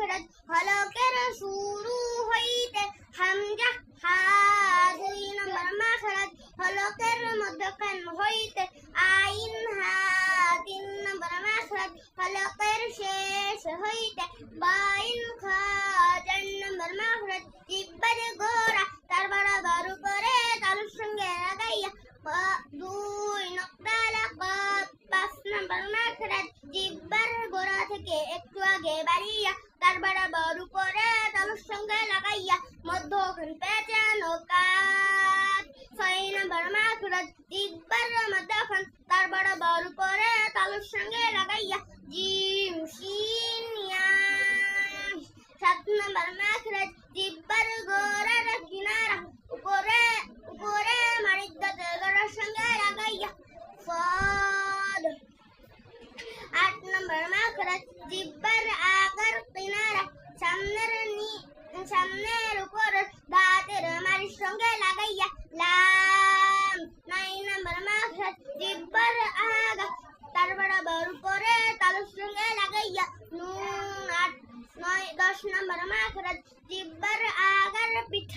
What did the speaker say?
মাখরাজ হলকের শুরু হইতে হামজা হা 2 নম্বর মাখরাজ হলকের মধ্যখান হইতে আইন হা 3 নম্বর মাখরাজ হলকের শেষ হইতে বাইন খা 4 নম্বর মাখরাজ জিহ্বার গোড়া তার বরাবর উপরে তালুর সঙ্গে লাগাইয়া 2 নক্তা লাকাব 5 নম্বর মাখরাজ জিহ্বার গোড়া থেকে একটু আগে বাড়িয়া তার বরাবর উপরে তালুর সঙ্গে লাগাইয়া মধ্যখান পেঁচানো কাফ 6 নম্বর মাখরাজ জিহ্বার মধ্যখান তার বরাবর উপরে তালুর সঙ্গে লাগাইয়া জিম শিন ইয়া 7 নম্বর মাখরাজ জিহ্বার গোড়ার কিনারা উপরে উপরে মারিদ্দাতের গোড়ার সঙ্গে লাগাইয়া সাদ 8 নম্বর মাখরাজ জিহ্বার আগার কিনারা সামনের উপর দাঁতের মারির সঙ্গে লাগাইয়া লাম 9 নম্বর মাখরাজ জিহ্বার আগা তার বরাবর উপরে তালুর সঙ্গে লাগাইয়া নুন 10 নম্বর মাখরাজ জিহ্বার আগার পিঠ